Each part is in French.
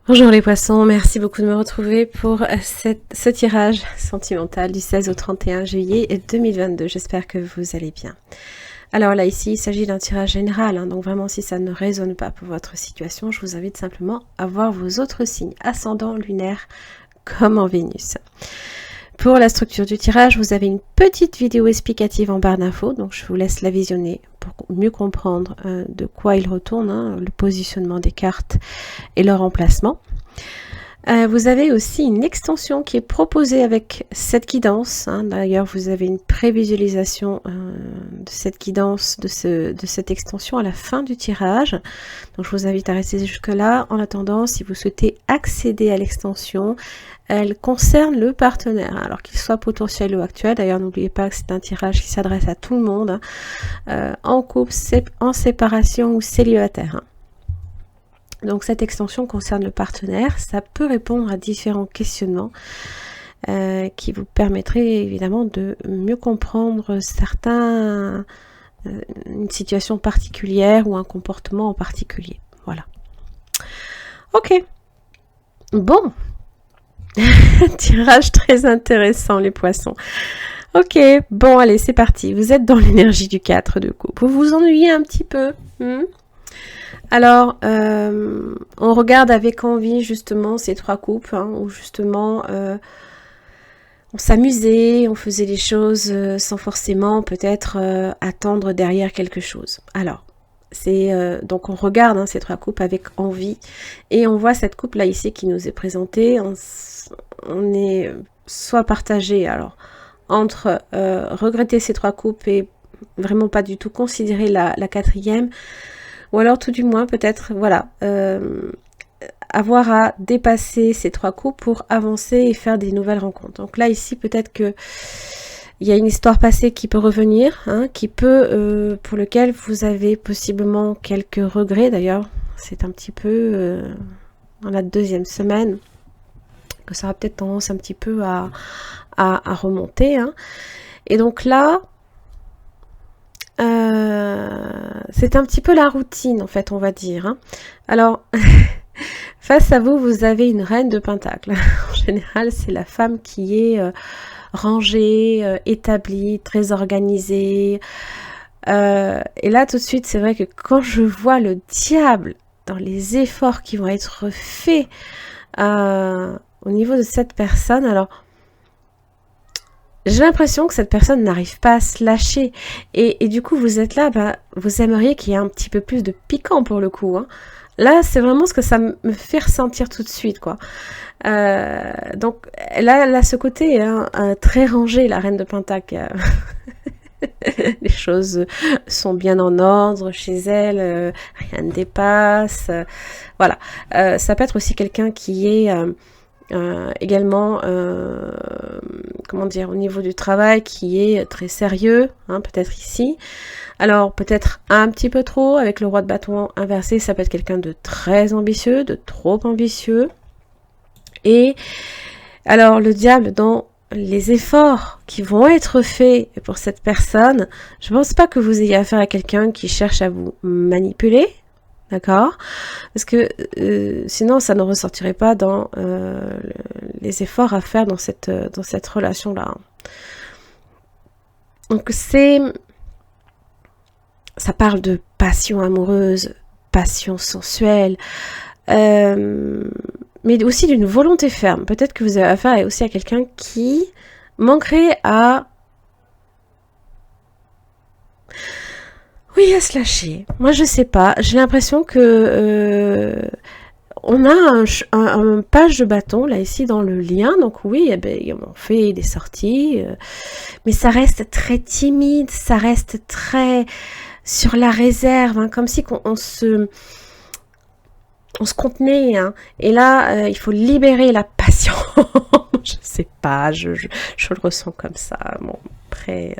Bonjour les poissons, merci beaucoup de me retrouver pour ce tirage sentimental du 16 au 31 juillet 2022. J'espère que vous allez bien. Alors là, ici, il s'agit d'un tirage général, donc vraiment, si ça ne résonne pas pour votre situation, je vous invite simplement à voir vos autres signes, ascendant, lunaire, comme en Vénus. Pour la structure du tirage, vous avez une petite vidéo explicative en barre d'infos, donc je vous laisse la visionner pour mieux comprendre de quoi il retourne, le positionnement des cartes et leur emplacement. Vous avez aussi une extension qui est proposée avec cette guidance. D'ailleurs, vous avez une prévisualisation de cette guidance, de cette extension à la fin du tirage. Donc, je vous invite à rester jusque-là. En attendant, si vous souhaitez accéder à l'extension, elle concerne le partenaire, alors qu'il soit potentiel ou actuel. D'ailleurs, n'oubliez pas que c'est un tirage qui s'adresse à tout le monde, en couple, en séparation ou célibataire. Donc cette extension concerne le partenaire, ça peut répondre à différents questionnements qui vous permettraient évidemment de mieux comprendre une situation particulière ou un comportement en particulier. Voilà. Ok. Bon. Tirage très intéressant les poissons. Ok, bon allez, c'est parti. Vous êtes dans l'énergie du 4 de coupe. Vous vous ennuyez un petit peu. Alors, on regarde avec envie justement ces trois coupes, où justement on s'amusait, on faisait les choses sans forcément peut-être attendre derrière quelque chose. Alors, donc on regarde ces trois coupes avec envie et on voit cette coupe là ici qui nous est présentée. On est soit partagé alors entre regretter ces trois coupes et vraiment pas du tout considérer la quatrième. Ou alors tout du moins peut-être, voilà, avoir à dépasser ces trois coups pour avancer et faire des nouvelles rencontres. Donc là ici peut-être que il y a une histoire passée qui peut revenir, qui peut, pour lequel vous avez possiblement quelques regrets. D'ailleurs, c'est un petit peu dans la deuxième semaine que ça aura peut-être tendance un petit peu à remonter. Et donc là, c'est un petit peu la routine en fait, on va dire. Alors, face à vous, vous avez une reine de pentacle. En général, c'est la femme qui est rangée, établie, très organisée. Et là, tout de suite, c'est vrai que quand je vois le diable dans les efforts qui vont être faits au niveau de cette personne, alors j'ai l'impression que cette personne n'arrive pas à se lâcher. Et du coup, vous êtes là, vous aimeriez qu'il y ait un petit peu plus de piquant pour le coup. Là, c'est vraiment ce que ça me fait ressentir tout de suite, quoi. Donc, là, ce côté très rangé, la reine de Pentacle. Les choses sont bien en ordre chez elle, rien ne dépasse. Voilà. Ça peut être aussi quelqu'un qui est... également, comment dire, au niveau du travail qui est très sérieux, peut-être ici. Alors, peut-être un petit peu trop, avec le roi de bâton inversé, ça peut être quelqu'un de très ambitieux, de trop ambitieux. Et alors, le diable dans les efforts qui vont être faits pour cette personne, je pense pas que vous ayez affaire à quelqu'un qui cherche à vous manipuler, d'accord? Parce que sinon, ça ne ressortirait pas dans les efforts à faire dans cette relation-là. Donc ça parle de passion amoureuse, passion sensuelle, mais aussi d'une volonté ferme. Peut-être que vous avez affaire aussi à quelqu'un qui manquerait à... Oui, à se lâcher. Moi, je sais pas. J'ai l'impression que on a un page de bâton là ici dans le lien. Donc oui, on fait des sorties, mais ça reste très timide. Ça reste très sur la réserve, comme si on se contenait. Et là, il faut libérer la passion. Je sais pas. Je le ressens comme ça. Bon, après.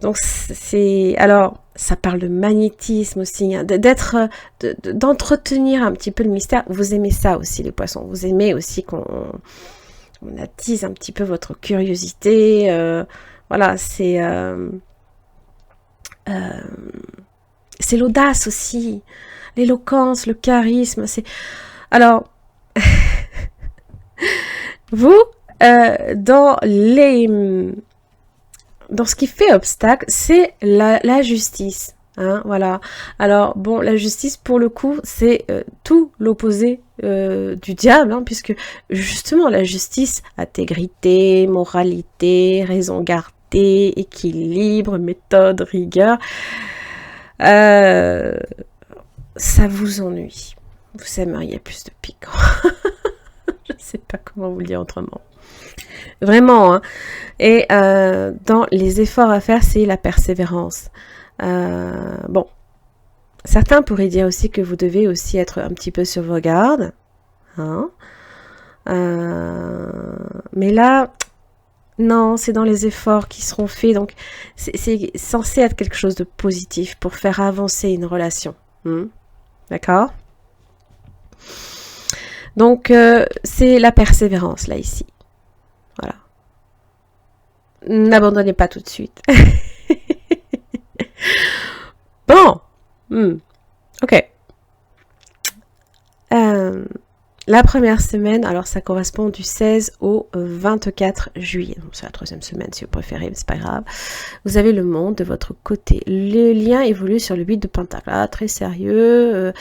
Donc alors ça parle de magnétisme aussi, d'entretenir un petit peu le mystère. Vous aimez ça aussi les poissons, vous aimez aussi qu'on attise un petit peu votre curiosité, voilà, c'est C'est l'audace aussi, l'éloquence, le charisme. Alors, vous, dans ce qui fait obstacle, c'est la justice. Hein, voilà. Alors, bon, la justice, pour le coup, c'est tout l'opposé du diable, hein, puisque justement, la justice, intégrité, moralité, raison gardée, équilibre, méthode, rigueur, ça vous ennuie. Vous aimeriez plus de piquant. Je ne sais pas comment vous le dire autrement. Vraiment, hein. Et dans les efforts à faire, c'est la persévérance. Bon, certains pourraient dire aussi que vous devez aussi être un petit peu sur vos gardes. Hein. Mais là, non, c'est dans les efforts qui seront faits. Donc, c'est censé être quelque chose de positif pour faire avancer une relation. D'accord ? Donc, c'est la persévérance, là, ici. Voilà. N'abandonnez pas tout de suite. Bon. Ok. La première semaine, alors ça correspond du 16 au 24 juillet. Donc, c'est la troisième semaine si vous préférez, mais c'est pas grave. Vous avez le monde de votre côté. Le lien évolue sur le 8 de pentacle. Ah, très sérieux.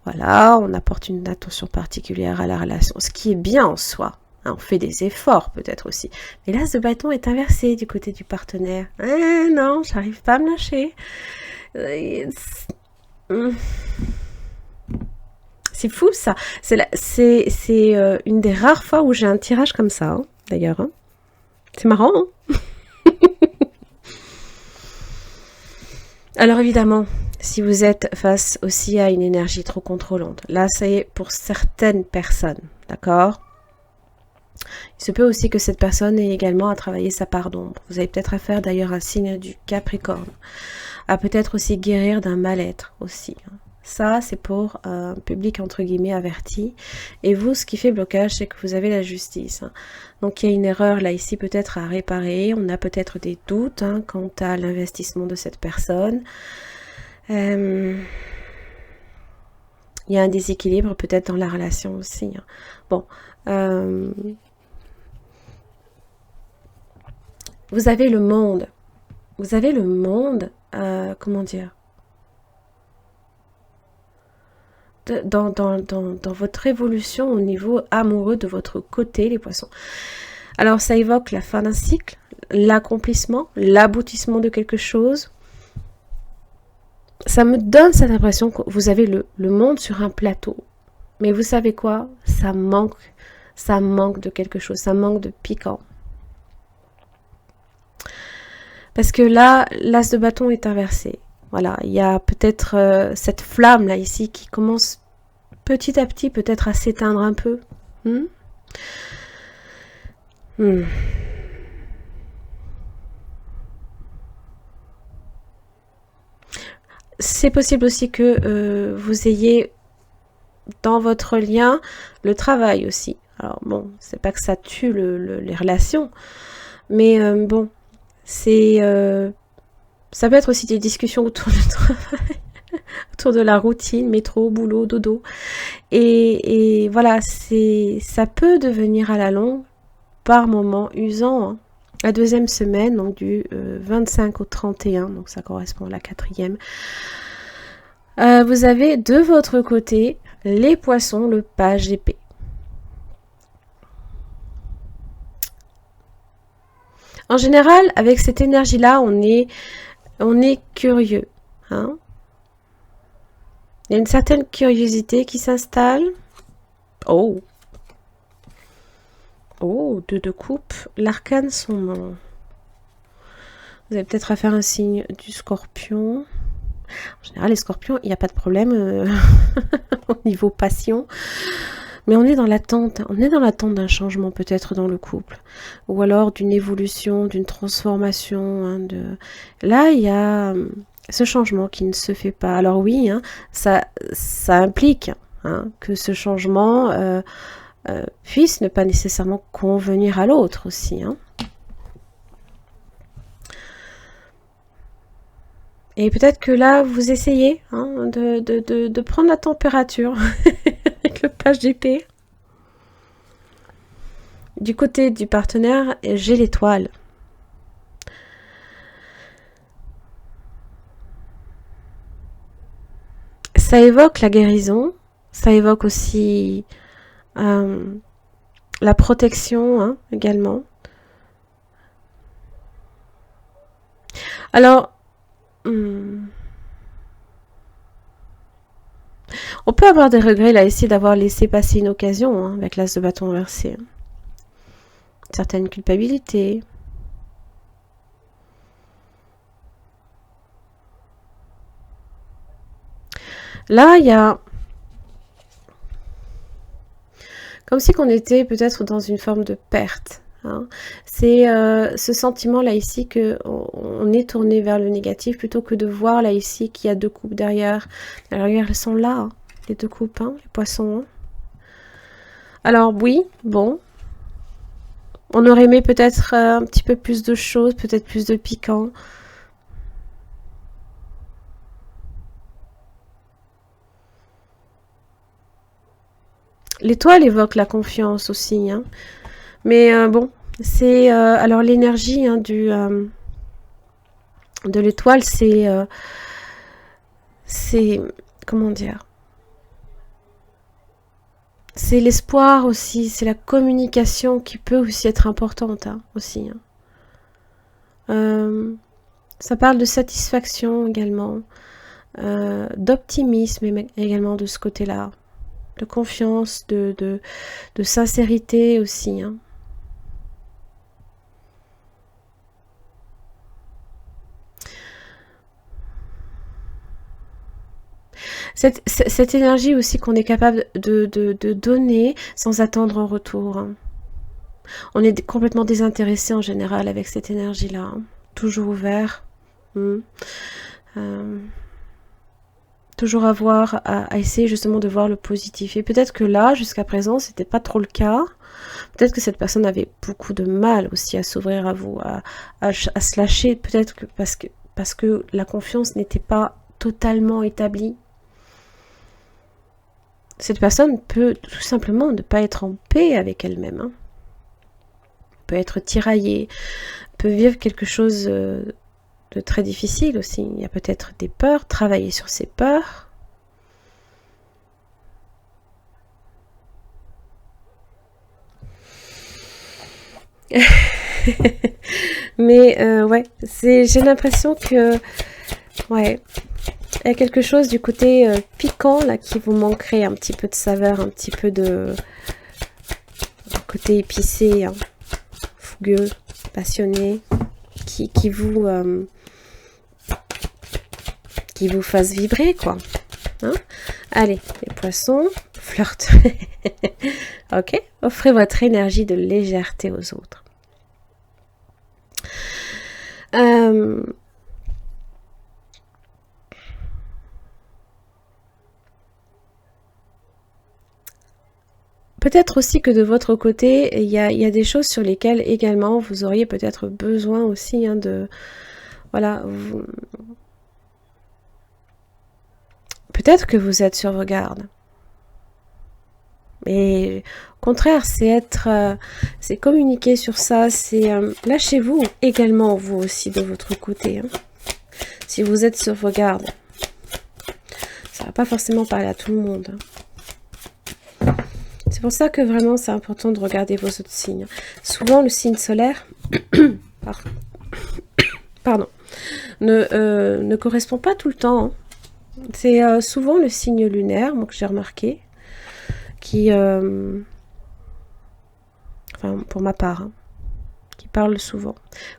Voilà, on apporte une attention particulière à la relation. Ce qui est bien en soi. Hein, on fait des efforts peut-être aussi. Mais l'as de bâton est inversé du côté du partenaire. Non, j'arrive pas à me lâcher. C'est fou ça. C'est une des rares fois où j'ai un tirage comme ça, hein, d'ailleurs. Hein. C'est marrant. Hein. Alors évidemment, si vous êtes face aussi à une énergie trop contrôlante, là c'est pour certaines personnes, d'accord ? Il se peut aussi que cette personne ait également à travailler sa part d'ombre. Vous avez peut-être affaire d'ailleurs à un signe du Capricorne. À peut-être aussi guérir d'un mal-être aussi. Hein. Ça, c'est pour un public entre guillemets averti. Et vous, ce qui fait blocage, c'est que vous avez la justice. Hein. Donc, il y a une erreur là, ici, peut-être à réparer. On a peut-être des doutes hein, quant à l'investissement de cette personne. Il y a un déséquilibre peut-être dans la relation aussi. Hein. Bon. Vous avez le monde. Vous avez le monde, comment dire dans votre évolution au niveau amoureux de votre côté, les poissons. Alors, ça évoque la fin d'un cycle, l'accomplissement, l'aboutissement de quelque chose. Ça me donne cette impression que vous avez le monde sur un plateau. Mais vous savez quoi ? Ça manque de quelque chose, ça manque de piquant. Parce que là, l'as de bâton est inversé. Voilà, il y a peut-être cette flamme là ici qui commence petit à petit peut-être à s'éteindre un peu. C'est possible aussi que vous ayez dans votre lien le travail aussi. Alors bon, c'est pas que ça tue les relations, mais bon, c'est ça peut être aussi des discussions autour du travail, autour de la routine, métro, boulot, dodo. Et voilà, ça peut devenir à la longue, par moment, usant. Hein. La deuxième semaine, donc du 25 au 31, donc ça correspond à la quatrième. Vous avez de votre côté les poissons, le page d'épée. En général, avec cette énergie-là, on est curieux. Hein. Il y a une certaine curiosité qui s'installe. Oh, 2 de coupe. L'arcane sombre. Vous avez peut-être à faire un signe du scorpion. En général, les scorpions, il n'y a pas de problème au niveau passion. Mais on est dans l'attente. On est dans l'attente d'un changement peut-être dans le couple. Ou alors d'une évolution, d'une transformation. Hein, Là, il y a ce changement qui ne se fait pas. Alors oui, hein, ça implique hein, que ce changement puisse ne pas nécessairement convenir à l'autre aussi. Hein. Et peut-être que là, vous essayez hein, de prendre la température avec le page d'épée. Du côté du partenaire, j'ai l'étoile. Ça évoque la guérison, ça évoque aussi la protection hein, également. Alors, on peut avoir des regrets là ici d'avoir laissé passer une occasion hein, avec l'as de bâton inversé. Certaines culpabilités. Là, il y a comme si qu'on était peut-être dans une forme de perte. Hein. C'est ce sentiment-là ici qu'on est tourné vers le négatif plutôt que de voir là ici qu'il y a deux coupes derrière. Alors, elles sont là, hein, les deux coupes, hein, les poissons. Hein. Alors oui, bon. On aurait aimé peut-être un petit peu plus de choses, peut-être plus de piquant. L'étoile évoque la confiance aussi, hein. Mais bon, c'est alors l'énergie hein, de l'étoile, c'est comment dire, c'est l'espoir aussi, c'est la communication qui peut aussi être importante hein, aussi. Hein. Ça parle de satisfaction également, d'optimisme également de ce côté-là. De confiance, de sincérité aussi. Hein. Cette énergie aussi qu'on est capable de donner sans attendre en retour. Hein. On est complètement désintéressé en général avec cette énergie-là. Hein. Toujours ouvert. Toujours avoir à essayer justement de voir le positif. Et peut-être que là, jusqu'à présent, c'était pas trop le cas. Peut-être que cette personne avait beaucoup de mal aussi à s'ouvrir à vous, à se lâcher, peut-être que parce que la confiance n'était pas totalement établie. Cette personne peut tout simplement ne pas être en paix avec elle-même. Hein. Peut être tiraillée, peut vivre quelque chose de très difficile aussi. Il y a peut-être des peurs, travailler sur ses peurs. Mais ouais, j'ai l'impression que ouais, il y a quelque chose du côté piquant là qui vous manquerait, un petit peu de saveur, un petit peu de côté épicé, hein, fougueux, passionné, qui vous fasse vibrer quoi. Hein. Allez, les poissons, flirtent. Ok, offrez votre énergie de légèreté aux autres. Peut-être aussi que de votre côté, il y a des choses sur lesquelles également vous auriez peut-être besoin aussi hein, de... Voilà, peut-être que vous êtes sur vos gardes. Mais au contraire, c'est communiquer sur ça, c'est lâchez-vous également vous aussi de votre côté. Hein. Si vous êtes sur vos gardes, ça va pas forcément parler à tout le monde. Hein. C'est pour ça que vraiment c'est important de regarder vos autres signes. Souvent le signe solaire, pardon, ne correspond pas tout le temps. Hein. C'est souvent le signe lunaire, moi que j'ai remarqué. Qui, enfin pour ma part, hein, qui parle souvent.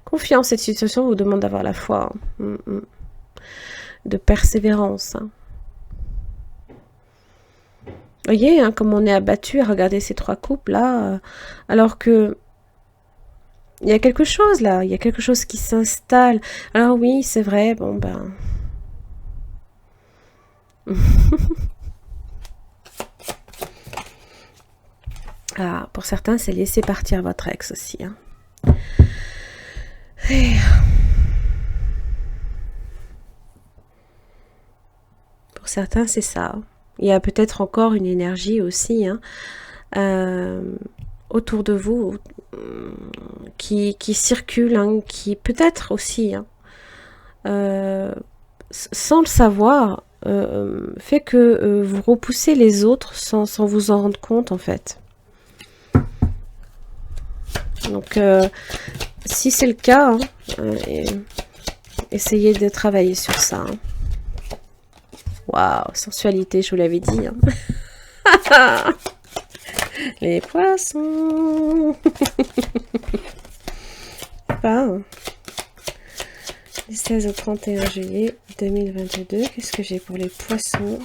Confiez en cette situation vous demande d'avoir la foi, hein, de persévérance. Hein. Vous voyez, hein, comme on est abattu à regarder ces trois coupes là, alors que il y a quelque chose là, il y a quelque chose qui s'installe. Alors oui, c'est vrai, bon ben... Ah, pour certains, c'est laisser partir votre ex aussi. Hein. Et... Pour certains, c'est ça. Il y a peut-être encore une énergie aussi autour de vous qui circule, qui peut-être aussi, sans le savoir, fait que vous repoussez les autres sans vous en rendre compte en fait. Donc, si c'est le cas, essayez de travailler sur ça. Waouh, sensualité, je vous l'avais dit. Les poissons. Du 16 au 31 juillet 2022. Qu'est-ce que j'ai pour les poissons?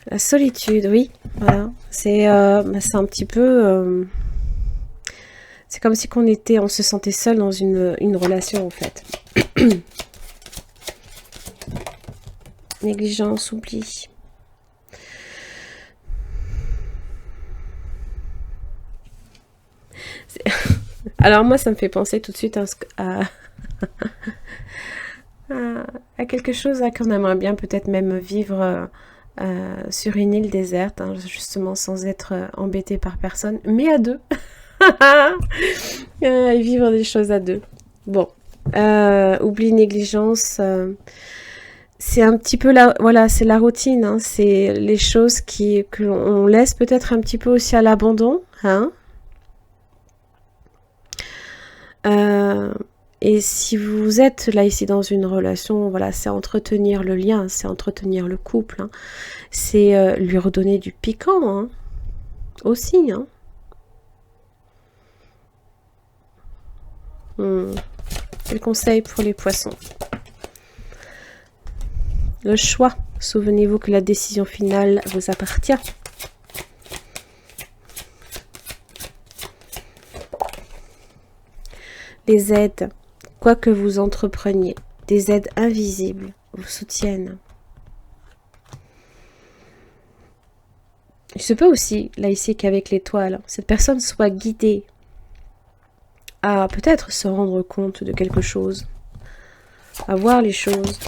La solitude, oui. Voilà. C'est un petit peu... c'est comme si on se sentait seul dans une relation, en fait. Négligence, oubli. Alors moi, ça me fait penser tout de suite à quelque chose qu'on aimerait bien peut-être même vivre sur une île déserte, justement sans être embêté par personne, mais à deux. Et vivre des choses à deux. Bon, oubli, négligence... c'est un petit peu voilà, c'est la routine, c'est les choses que l'on laisse peut-être un petit peu aussi à l'abandon, et si vous êtes là ici dans une relation, voilà, c'est entretenir le lien, c'est entretenir le couple, c'est lui redonner du piquant, aussi, Quel conseil pour les poissons? Le choix. Souvenez-vous que la décision finale vous appartient. Les aides, quoi que vous entrepreniez, des aides invisibles vous soutiennent. Il se peut aussi, là ici, qu'avec l'étoile, cette personne soit guidée à peut-être se rendre compte de quelque chose, à voir les choses.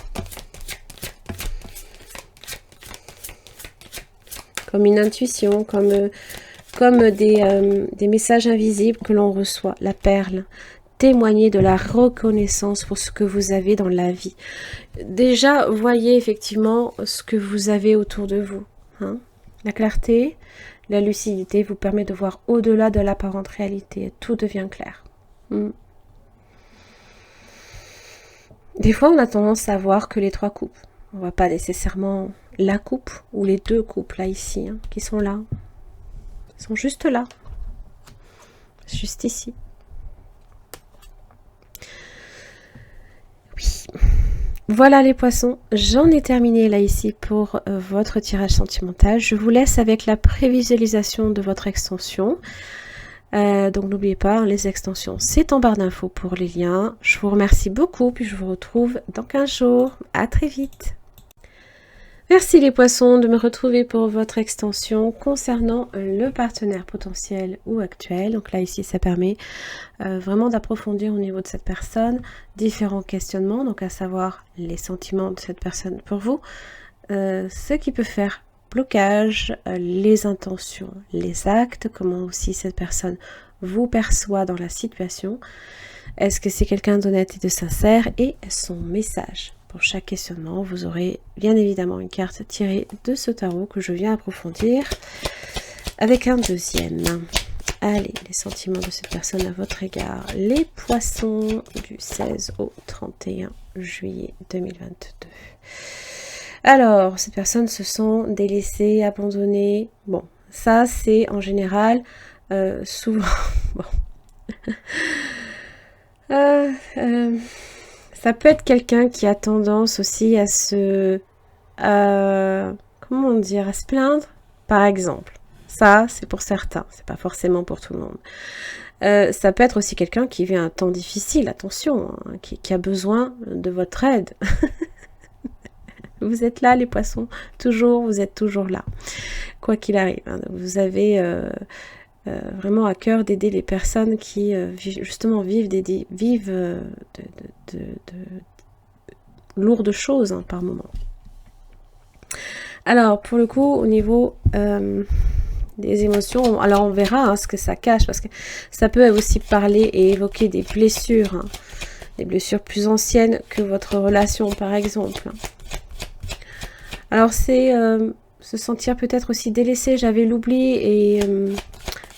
Comme une intuition, comme des messages invisibles que l'on reçoit. La perle, témoigner de la reconnaissance pour ce que vous avez dans la vie. Déjà, voyez effectivement ce que vous avez autour de vous. La clarté, la lucidité vous permet de voir au-delà de l'apparente réalité. Tout devient clair. Des fois, on a tendance à voir que les trois coupes. On ne voit pas nécessairement la coupe ou les deux coupes là ici, qui sont là. Ils sont juste là. Juste ici. Oui. Voilà les poissons, j'en ai terminé là ici pour votre tirage sentimental. Je vous laisse avec la prévisualisation de votre extension. Donc n'oubliez pas, les extensions, c'est en barre d'infos pour les liens. Je vous remercie beaucoup, puis je vous retrouve dans 15 jours. À très vite. Merci les poissons de me retrouver pour votre extension concernant le partenaire potentiel ou actuel. Donc là ici ça permet vraiment d'approfondir au niveau de cette personne différents questionnements, donc à savoir les sentiments de cette personne pour vous, ce qui peut faire blocage, les intentions, les actes, comment aussi cette personne vous perçoit dans la situation. Est-ce que c'est quelqu'un d'honnête et de sincère, et son message. Pour chaque questionnement, vous aurez bien évidemment une carte tirée de ce tarot que je viens approfondir avec un deuxième. Allez, les sentiments de cette personne à votre égard. Les poissons du 16 au 31 juillet 2022. Alors, ces personnes se sont délaissées, abandonnées. Bon, ça c'est en général souvent... bon. Ça peut être quelqu'un qui a tendance aussi à se... comment dire, à se plaindre, par exemple. Ça, c'est pour certains, c'est pas forcément pour tout le monde. Ça peut être aussi quelqu'un qui vit un temps difficile, attention, qui a besoin de votre aide. Vous êtes là, les poissons, toujours, vous êtes toujours là, quoi qu'il arrive. Vous avez vraiment à cœur d'aider les personnes qui, justement, vivent de lourdes choses par moment. Alors, pour le coup, au niveau des émotions, alors on verra hein, ce que ça cache, parce que ça peut aussi parler et évoquer des blessures, hein, des blessures plus anciennes que votre relation, par exemple. Alors, c'est se sentir peut-être aussi délaissé, j'avais l'oubli et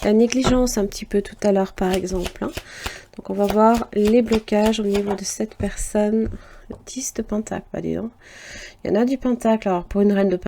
la négligence un petit peu tout à l'heure, par exemple. Hein. Donc, on va voir les blocages au niveau de cette personne. Le 10 de pentacle, bah dis donc. Il y en a du pentacle. Alors, pour une reine de